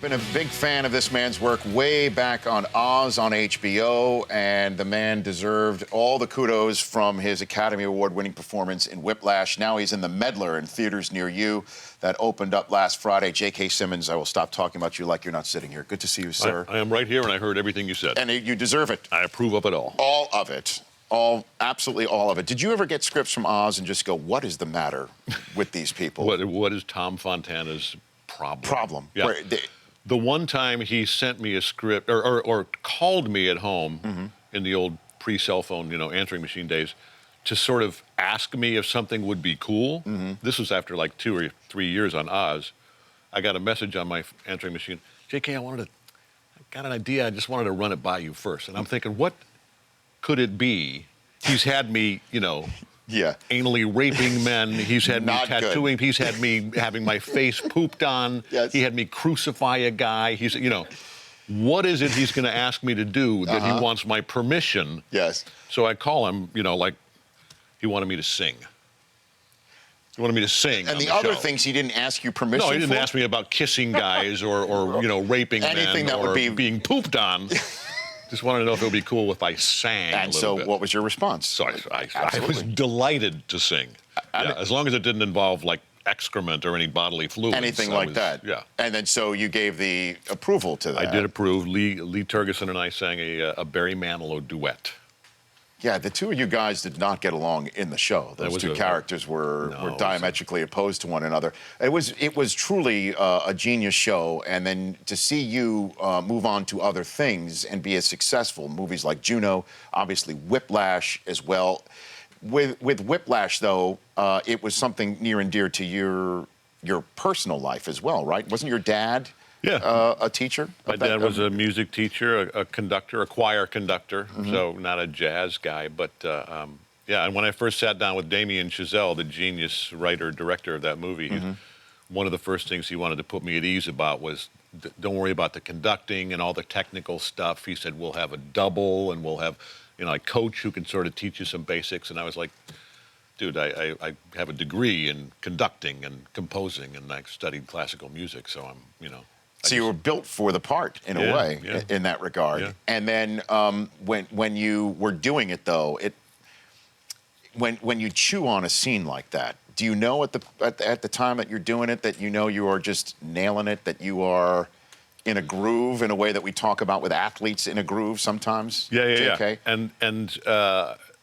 Been a big fan of this man's work way back on Oz on HBO, and the man deserved all the kudos from his Academy Award-winning performance in Whiplash. Now he's in The Meddler in theaters near you. That opened up last Friday. J.K. Simmons, I will stop talking about you like you're not sitting here. Good to see you, sir. I am right here, and I heard everything you said. And you deserve it. I approve of it all. All of it. Absolutely all of it. Did you ever get scripts from Oz and just go, what is the matter with these people? What is Tom Fontana's problem? Yeah. The one time he sent me a script or called me at home in the old pre-cell phone, answering machine days, to sort of ask me if something would be cool. This was after like 2 or 3 years on Oz. I got a message on my answering machine. JK, I got an idea. I just wanted to run it by you first. And I'm thinking, what could it be? He's had me, anally raping men. He's had me tattooing. He's had me having my face pooped on. Yes. He had me crucify a guy. He's, what is it he's going to ask me to do that he wants my permission? Yes. So I call him, like he wanted me to sing. He wanted me to sing. And the other things he didn't ask you permission for? No, he didn't for? ask me about kissing guys or raping anything men that or would be being pooped on. Just wanted to know if it would be cool if I sang and a little bit. What was your response? So I was delighted to sing. As long as it didn't involve, like, excrement or any bodily fluids. Anything like that. Yeah. And then so you gave the approval to that. I did approve. Lee Turgeson and I sang a Barry Manilow duet. Yeah, the two of you guys did not get along in the show. Those two characters were diametrically opposed to one another. It was truly a genius show, and then to see you move on to other things and be as successful, movies like Juno, obviously Whiplash as well. With Whiplash, though, it was something near and dear to your personal life as well, right? Wasn't your dad a teacher? My dad was a music teacher, a conductor, a choir conductor, so not a jazz guy. But, and when I first sat down with Damien Chazelle, the genius writer-director of that movie, one of the first things he wanted to put me at ease about was, don't worry about the conducting and all the technical stuff. He said, we'll have a double, and we'll have a coach who can sort of teach you some basics. And I was like, dude, I have a degree in conducting and composing, and I studied classical music, so I'm, So you were built for the part, in a way, in that regard. Yeah. And then when you were doing it, though, when you chew on a scene like that, do you know at the time that you're doing it that you are just nailing it, that you are in a groove in a way that we talk about with athletes in a groove sometimes? JK?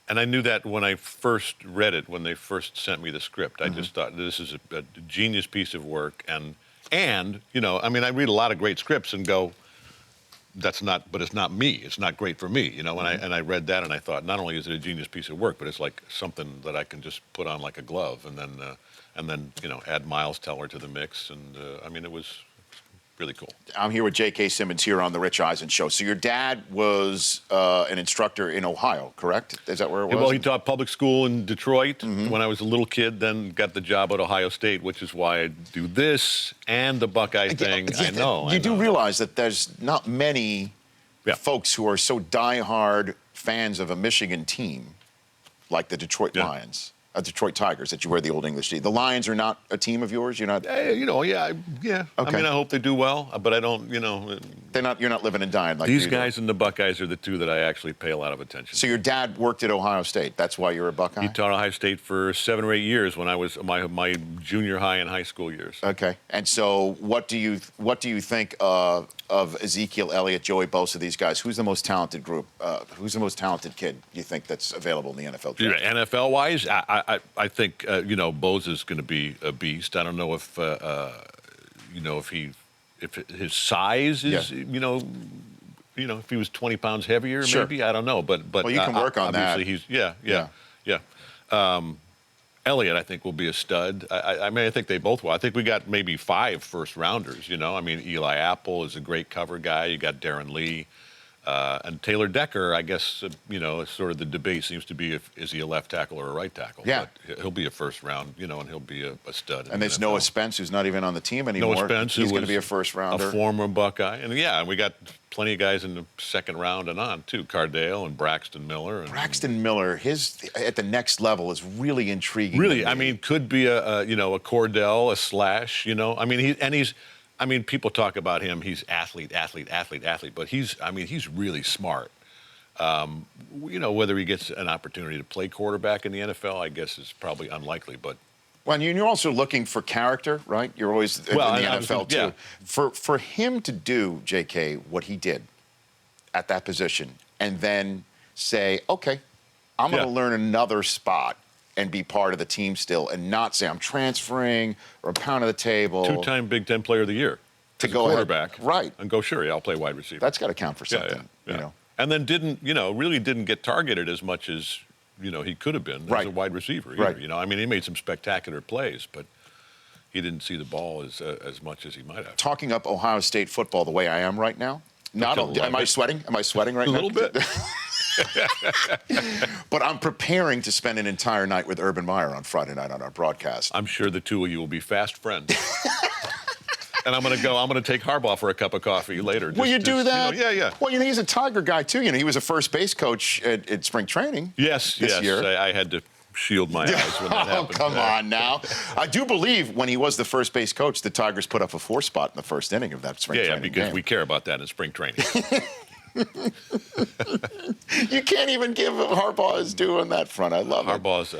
And I knew that when I first read it, when they first sent me the script. I just thought, this is a genius piece of work, and I read a lot of great scripts and go, but it's not me. It's not great for me, And I read that and I thought, not only is it a genius piece of work, but it's like something that I can just put on like a glove, and then add Miles Teller to the mix, and it was really cool. I'm here with J.K. Simmons here on The Rich Eisen Show. So your dad was an instructor in Ohio, correct? Is that where it was? Well, he taught public school in Detroit when I was a little kid, then got the job at Ohio State, which is why I do this and the Buckeye thing. I know. You do realize that there's not many folks who are so diehard fans of a Michigan team like the Detroit Lions. Detroit Tigers, that you wear the Old English tee. The Lions are not a team of yours? You're not... Okay. I hope they do well, but I don't, You're not living and dying like these guys and the Buckeyes are the two that I actually pay a lot of attention to. So your dad worked at Ohio State. That's why you're a Buckeye? He taught Ohio State for 7 or 8 years when I was my junior high and high school years. Okay. And so what do you think of Ezekiel Elliott, Joey Bosa, these guys? Who's the most talented group? Who's the most talented kid you think that's available in the NFL draft? NFL-wise, I think Bosa's going to be a beast. I don't know if if his size is if he was 20 pounds heavier, maybe, I don't know. But well, you can work on that. He's Elliott, I think, will be a stud. I think they both will. I think we got maybe 5 first-rounders, Eli Apple is a great cover guy. You got Darren Lee. And Taylor Decker, I guess, sort of the debate seems to be is he a left tackle or a right tackle. Yeah. But he'll be a first round, and he'll be a stud. And there's Noah Spence, who's not even on the team anymore. Noah Spence, he's going to be a first rounder. A former Buckeye. And we got plenty of guys in the second round and on, too. Cardale and Braxton Miller. Braxton Miller, his at the next level is really intriguing. Really, could be a Cordell, a Slash, he's I mean, people talk about him. He's athlete, but he's really smart. Whether he gets an opportunity to play quarterback in the NFL, I guess is probably unlikely. But well, and you're also looking for character, right? You're always in the NFL too. Yeah. For him to do, J.K., what he did at that position, and then say, okay, I'm going to learn another spot and be part of the team still, and not say I'm transferring or I'm pounding the table. 2-time Big Ten Player of the Year to go quarterback, ahead. Right? And go, sure, I'll play wide receiver. That's got to count for something, yeah. you know. And then really didn't get targeted as much as he could have been as a wide receiver either. Right. I mean, he made some spectacular plays, but he didn't see the ball as much as he might have. Talking up Ohio State football the way I am right now. Am I sweating? Am I sweating right now? A little bit. But I'm preparing to spend an entire night with Urban Meyer on Friday night on our broadcast. I'm sure the two of you will be fast friends. And I'm going to take Harbaugh for a cup of coffee later. Will you do that? Yeah. Well, he's a Tiger guy, too. He was a first base coach at spring training. Yes. Year. I had to shield my eyes when that happened. Oh, come on now. I do believe when he was the first base coach, the Tigers put up a 4 spot in the first inning of that spring training. Yeah, because game. we care about that in spring training. You can't even give Harbaugh his due on that front. I love it. Harbaugh's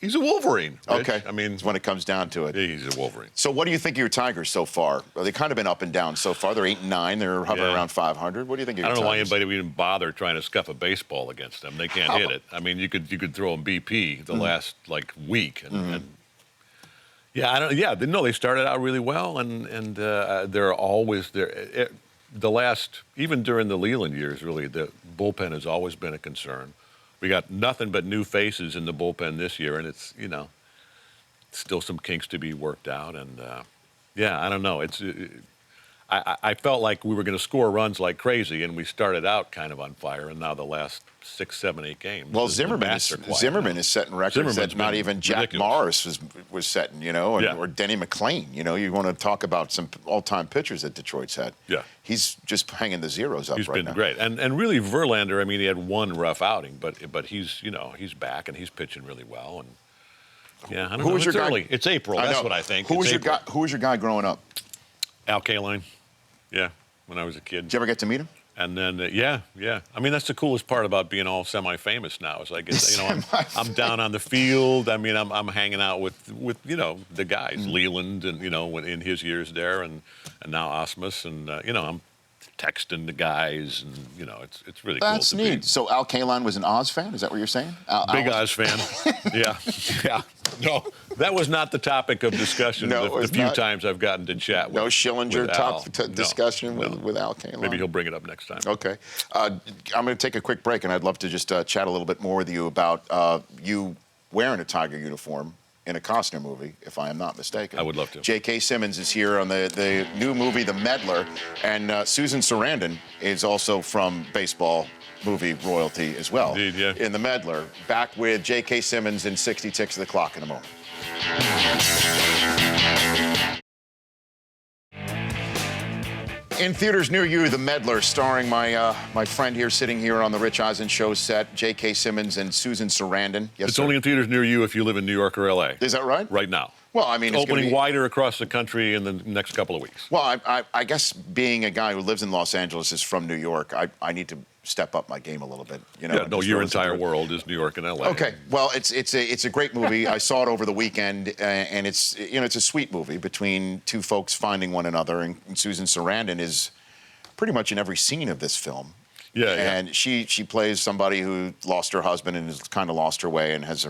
he's a Wolverine. Rich. Okay. I mean, when it comes down to it. He's a Wolverine. So what do you think of your Tigers so far? Well, they've kind of been up and down so far. They're 8-9. They're hovering around 500. What do you think of your Tigers? I don't know why anybody would even bother trying to scuff a baseball against them. They can't hit it. I mean, you could throw them BP the last week and they started out really well and they're always there. Even during the Leland years, really, the bullpen has always been a concern. We got nothing but new faces in the bullpen this year, and it's, still some kinks to be worked out. And, I don't know. I felt like we were going to score runs like crazy, and we started out kind of on fire, and now the last 6, 7, 8 games. Well, Zimmerman is setting records that not even Jack Morris was setting, or Denny McClain. You want to talk about some all-time pitchers that Detroit's had. Yeah. He's just hanging the zeros up right now. He's been great. And really, Verlander, I mean, he had one rough outing, but he's back, and he's pitching really well. And I don't know. It's early. It's April. That's what I think. Who was your guy growing up? Al Kaline. Yeah, when I was a kid. Did you ever get to meet him? And then, yeah. I mean, that's the coolest part about being all semi-famous now is I get, I'm down on the field. I mean, I'm hanging out with the guys, Leland, and in his years there, and now Osmus, and I'm texting the guys, and it's really cool. That's neat. So Al Kaline was an Oz fan? Is that what you're saying? Big Oz fan. Yeah. No, that was not the topic of discussion. The few times I've gotten to chat with. No Schillinger discussion with Al Kaline. Maybe he'll bring it up next time. Okay. I'm going to take a quick break, and I'd love to just chat a little bit more with you about you wearing a Tiger uniform in a Costner movie, if I am not mistaken. I would love to. J.K. Simmons is here on the new movie, The Meddler, and Susan Sarandon is also from baseball movie royalty as well. Indeed, yeah. In The Meddler. Back with J.K. Simmons in 60 Ticks of the Clock in a moment. In theaters near you, The Meddler, starring my friend here, sitting here on the Rich Eisen Show set, J.K. Simmons and Susan Sarandon. Yes, it's only in theaters near you if you live in New York or L.A. Is that right? Right now. Well, I mean, it's opening wider across the country in the next couple of weeks. Well, I guess being a guy who lives in Los Angeles is from New York, I need to step up my game a little bit. Your entire world is New York and L.A. Okay, well, it's a great movie. I saw it over the weekend, and it's a sweet movie between two folks finding one another, and Susan Sarandon is pretty much in every scene of this film. Yeah. And she plays somebody who lost her husband and has kind of lost her way and has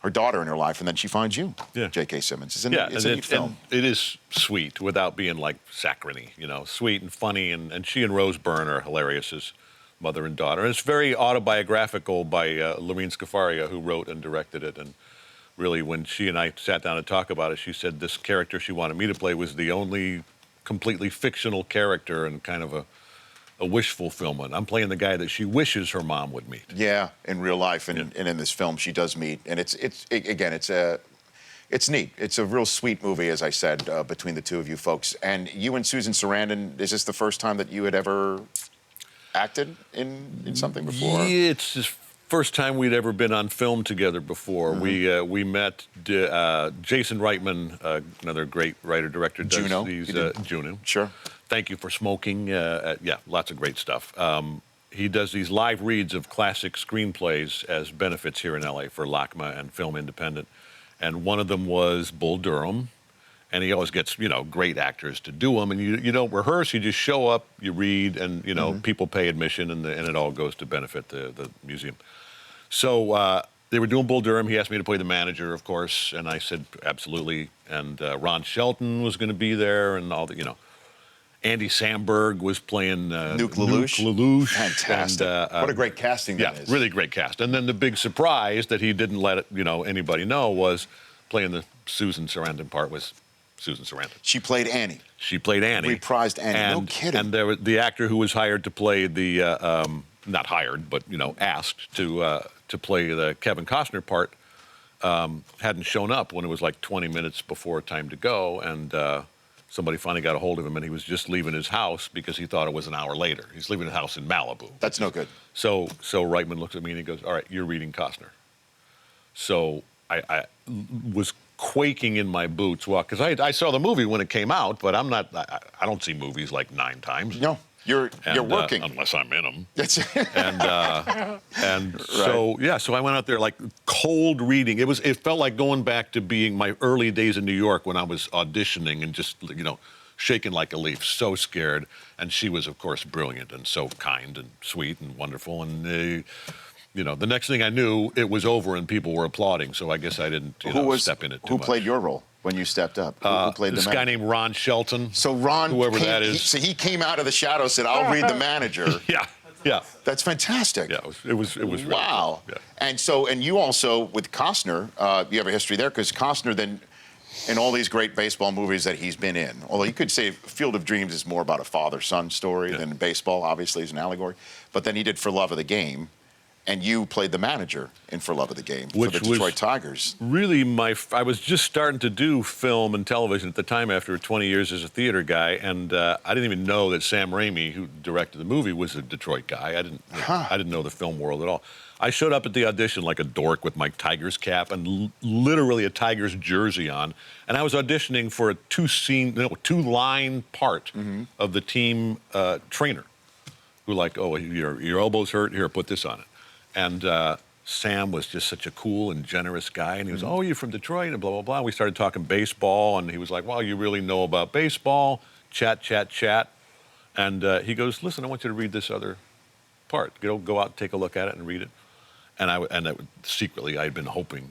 her daughter in her life, and then she finds you, J.K. Simmons. It's a neat film. It is sweet without being like saccharine, sweet and funny, and she and Rose Byrne are hilarious as mother and daughter. And it's very autobiographical by Lorene Scafaria, who wrote and directed it. And really, when she and I sat down to talk about it, she said this character she wanted me to play was the only completely fictional character and kind of a wish fulfillment. I'm playing the guy that she wishes her mom would meet. Yeah, in real life, and in this film, she does meet, and it's neat. It's a real sweet movie, as I said, between the two of you folks. And you and Susan Sarandon, is this the first time that you had ever acted in something before? Yeah, it's his first time we'd ever been on film together before. We met Jason Reitman, another great writer-director. Juno. Juno. Sure. Thank You for Smoking. Yeah, lots of great stuff. He does these live reads of classic screenplays as benefits here in LA for LACMA and Film Independent. And one of them was Bull Durham. And he always gets, great actors to do them. And you don't rehearse, you just show up, you read, and, people pay admission, and it all goes to benefit the museum. So they were doing Bull Durham. He asked me to play the manager, of course, and I said, absolutely. And Ron Shelton was going to be there, and all the, Andy Samberg was playing Nuke LaLoosh. Fantastic. And, what a great casting that is. Yeah, really great cast. And then the big surprise that he didn't let anybody know was playing the Susan Sarandon part was Susan Sarandon. She played Annie. She played Annie. Reprised Annie. And, no kidding. And there was the actor who was hired to play the, not hired, but asked to play the Kevin Costner part, hadn't shown up when it was like 20 minutes before time to go, and somebody finally got a hold of him, and he was just leaving his house because he thought it was an hour later. He's leaving his house in Malibu. That's no good. So Reitman looks at me and he goes, "All right, you're reading Costner." So I was quaking in my boots, well, because I saw the movie when it came out, but I don't see movies like 9 times. No, you're working unless I'm in them. That's and right. So I went out there like cold reading. It felt like going back to being my early days in New York when I was auditioning and just shaking like a leaf, so scared. And she was, of course, brilliant and so kind and sweet and wonderful. And the next thing I knew, it was over and people were applauding. So I guess I didn't step in it too much. Who played your role when you stepped up? Who played this guy named Ron Shelton. So Ron, whoever that is. So he came out of the shadows and said, "I'll read the manager." Yeah. That's fantastic. Yeah, it was really wow. Cool. Yeah. And you also, with Costner, you have a history there, because Costner then, in all these great baseball movies that he's been in, although you could say Field of Dreams is more about a father-son story than baseball, obviously, is an allegory. But then he did For Love of the Game, and you played the manager in For Love of the Game for the Detroit Tigers. Really, I was just starting to do film and television at the time after 20 years as a theater guy, and I didn't even know that Sam Raimi, who directed the movie, was a Detroit guy. I didn't know the film world at all. I showed up at the audition like a dork with my Tigers cap and literally a Tigers jersey on, and I was auditioning for a two-line part of the team trainer, who your elbow's hurt, here, put this on it. And Sam was just such a cool and generous guy, and he was, "Oh, you're from Detroit," and blah, blah, blah. We started talking baseball, and he was like, "Well, you really know about baseball." Chat. And he goes, "Listen, I want you to read this other part. Go out and take a look at it and read it." And secretly, I had been hoping,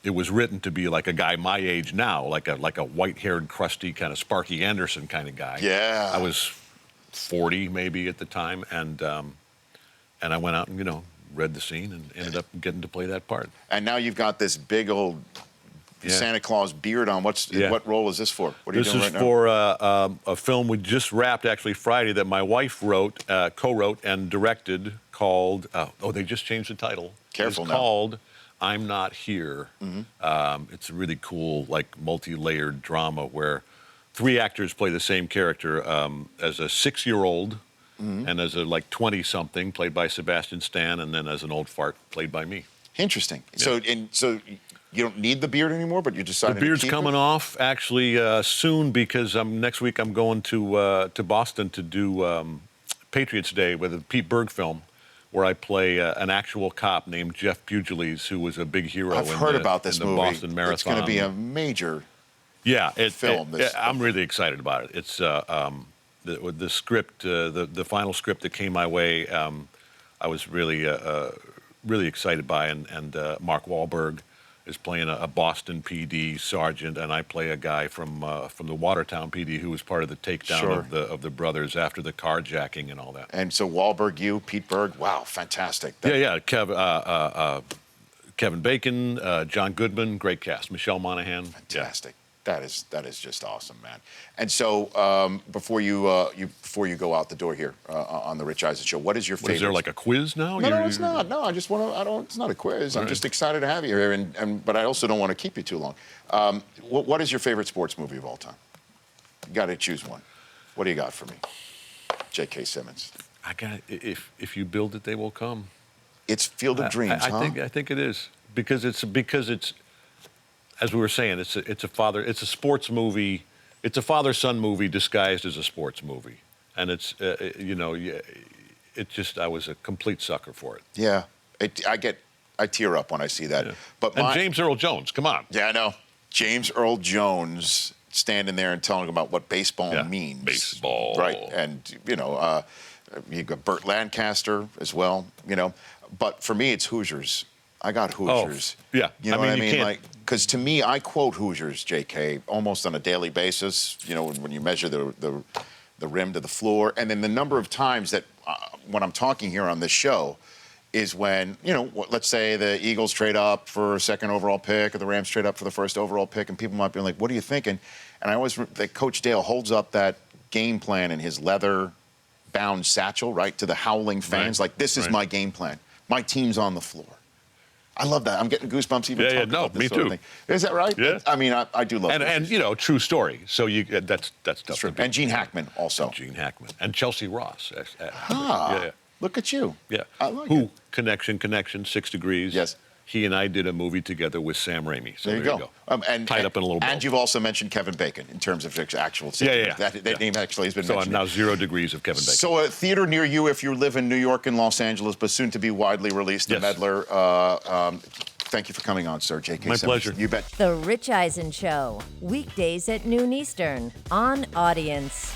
it was written to be like a guy my age now, like a white-haired, crusty, kind of Sparky Anderson kind of guy. Yeah. I was 40 maybe at the time, and I went out and, read the scene and ended up getting to play that part. And now you've got this big old Santa Claus beard on. What role is this for? What are you doing right now? This is for a film we just wrapped actually Friday that my wife co-wrote and directed called, they just changed the title. Careful now. It's called I'm Not Here. It's a really cool, multi-layered drama where 3 actors play the same character as a 6-year-old, and as a 20-something played by Sebastian Stan, and then as an old fart played by me. Interesting. Yeah. So you don't need the beard anymore, but you decided the beard's to keep coming off actually soon, because next week I'm going to Boston to do Patriots Day with a Pete Berg film, where I play an actual cop named Jeff Pugiles, who was a big hero. I've heard about this movie. Boston Marathon. It's going to be a major film. I'm really excited about it. It's the script, the final script that came my way. I was really excited by, and Mark Wahlberg is playing a Boston PD sergeant, and I play a guy from the Watertown PD who was part of the takedown of the brothers after the carjacking and all that. And so Wahlberg, Pete Berg, wow, fantastic. Kevin Bacon, John Goodman, great cast. Michelle Monaghan, fantastic. Yeah. That is just awesome, man. And so before you go out the door here on the Rich Eisen Show, what is your favorite? Is there like a quiz now? No, it's not. No, I just want to. It's not a quiz. I'm just excited to have you here, but I also don't want to keep you too long. What is your favorite sports movie of all time? You got to choose one. What do you got for me, J.K. Simmons? I got if you build it, they will come. It's Field of Dreams, I think it is because it's as we were saying, it's a sports movie. It's a father-son movie disguised as a sports movie, and it's I was a complete sucker for it. Yeah, I tear up when I see that. Yeah. But James Earl Jones, come on. Yeah, I know. James Earl Jones standing there and telling about what baseball means. Baseball. Right, and you got Burt Lancaster as well. But for me, it's Hoosiers. I got Hoosiers. Oh, yeah. You know what I mean? Like, because to me, I quote Hoosiers, JK, almost on a daily basis. When you measure the rim to the floor, and then the number of times that when I'm talking here on this show is when let's say the Eagles trade up for a second overall pick, or the Rams trade up for the first overall pick, and people might be like, "What are you thinking?" And I always that Coach Dale holds up that game plan in his leather-bound satchel, right, to the howling fans, like, "This is my game plan. My team's on the floor." I love that. I'm getting goosebumps even talking about this sort of thing. Is that right? Yeah. I mean, I do love it. And true story. So that's tough. True. And Gene Hackman also. Gene Hackman. And Chelsea Ross. Look at you. Yeah. I like it. Connection, 6 Degrees. Yes. He and I did a movie together with Sam Raimi. So there you go. Tied up in a little bow. And you've also mentioned Kevin Bacon in terms of actual Yeah. That name actually has been mentioned. So I'm now 0 Degrees of Kevin Bacon. So a theater near you if you live in New York and Los Angeles, but soon to be widely released, The Meddler. Thank you for coming on, sir. J.K. My Simmons. pleasure. You bet. The Rich Eisen Show, weekdays at noon Eastern on Audience.